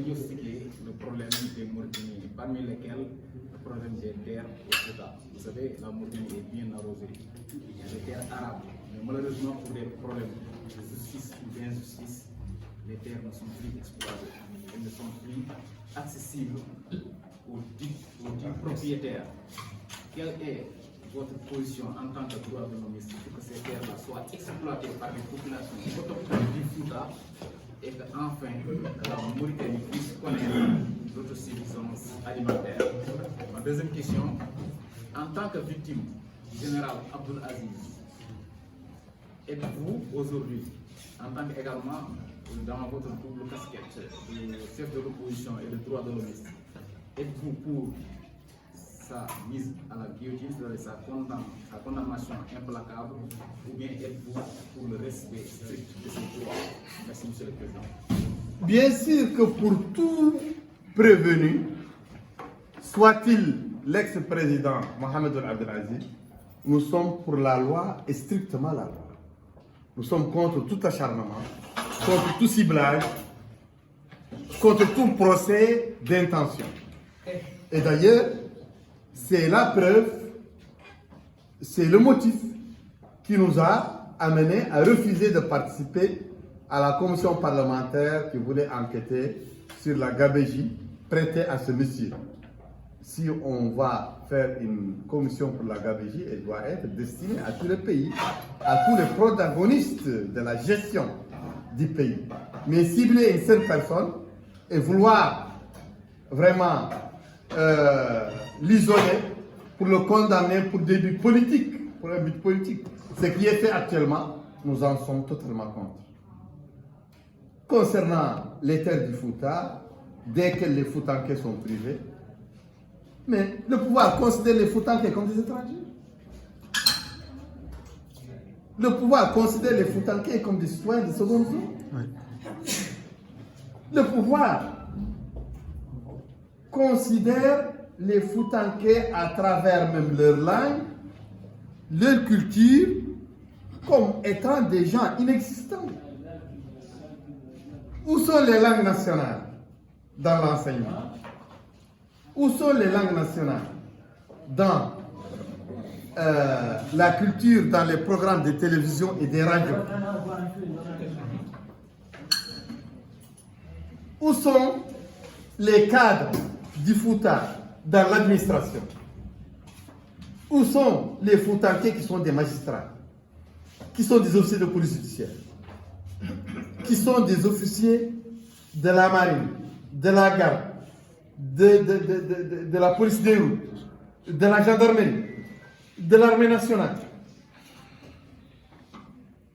diagnostiqué le problème des Mauritaniens, parmi lesquels le problème des terres au Fouta. Vous savez, la Mauritanie est bien arrosée. Il y a des terres arables, mais malheureusement pour des problèmes de justice ou d'injustice, les terres ne sont plus exploitées. Elles ne sont plus accessibles aux dits propriétaires. Quelle est votre position en tant que droit de l'homme pour que ces terres-là soient exploitées par les populations autochtones du Fouta et qu'enfin la Mauritanie puisse connaître l'autosuffisance alimentaire? Ma deuxième question, en tant que victime du général Abdul Aziz, êtes-vous aujourd'hui, en tant qu'également dans votre double casquette de chef de l'opposition et de droit de l'homme, êtes-vous pour sa mise à la guillotine, sa condamnation implacable, ou bien êtes-vous pour le respect strict de ses droits? Merci, Monsieur le Président. Bien sûr que pour tout prévenu, soit-il l'ex-président Mohamed Abdelaziz, nous sommes pour la loi et strictement la loi. Nous sommes contre tout acharnement, contre tout ciblage, contre tout procès d'intention. Et d'ailleurs, c'est la preuve, c'est le motif qui nous a amenés à refuser de participer à la commission parlementaire qui voulait enquêter sur la gabégie prêtée à ce monsieur. Si on va faire une commission pour la gabégie, elle doit être destinée à tout le pays, à tous les protagonistes de la gestion du pays. Mais cibler une seule personne et vouloir vraiment l'isoler pour le condamner pour des buts politiques, pour un but politique. Ce qui est fait actuellement, nous en sommes totalement contre. Concernant les terres du Fouta, dès que les Foutanké sont privés, mais le pouvoir considère les Foutanké comme des étrangers. Le pouvoir considère les Foutanké comme des citoyens de seconde zone. Oui. Le pouvoir considère les Foutanké à travers même leur langue, leur culture, comme étant des gens inexistants. Où sont les langues nationales dans l'enseignement? Où sont les langues nationales dans la culture, dans les programmes de télévision et des radios? Où sont les cadres du Fouta dans l'administration? Où sont les Foutanké qui sont des magistrats, qui sont des officiers de police judiciaire, qui sont des officiers de la marine, de la garde, de la police des routes, de la gendarmerie, de l'armée nationale?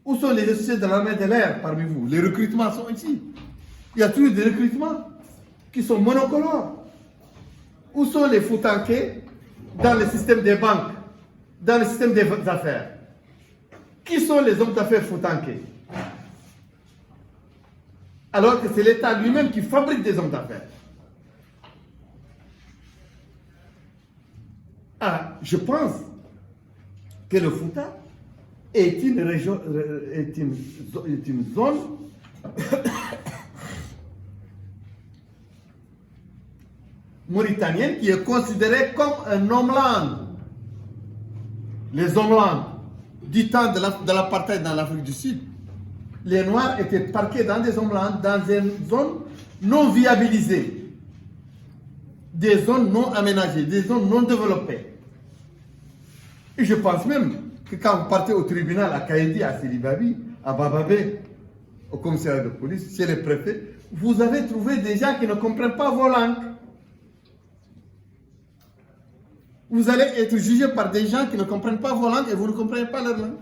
Où sont les officiers de l'armée de l'air parmi vous? Les recrutements sont ici. Il y a toujours des recrutements qui sont monocolores. Où sont les Foutanké dans le système des banques, dans le système des affaires? Qui sont les hommes d'affaires Foutanké? Alors que c'est l'État lui-même qui fabrique des hommes d'affaires. Ah, je pense que le Fouta est une région, est une zone mauritanienne qui est considérée comme un homeland. Les homelands du temps de l'apartheid dans l'Afrique du Sud, les Noirs étaient parqués dans des homelands, dans des zones non viabilisées, des zones non aménagées, des zones non développées. Et je pense même que quand vous partez au tribunal à Kaïdi, à Silibabi, à Bababé, au commissariat de police, chez les préfets, vous avez trouvé des gens qui ne comprennent pas vos langues. Vous allez être jugé par des gens qui ne comprennent pas vos langues et vous ne comprenez pas leur langue.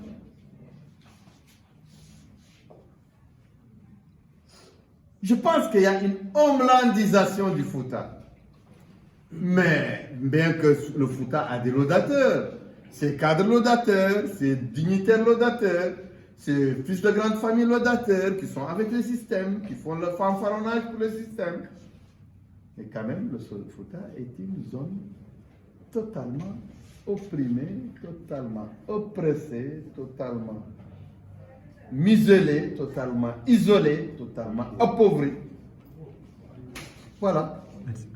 Je pense qu'il y a une homelandisation du Fouta. Mais bien que le Fouta a des laudateurs, c'est cadres laudateurs, c'est dignitaires laudateurs, c'est fils de grandes familles laudateurs qui sont avec le système, qui font le fanfaronnage pour le système. Mais quand même, le Fouta est une zone totalement opprimée, totalement oppressée, totalement muselée, totalement isolée, totalement appauvrie. Voilà. Merci.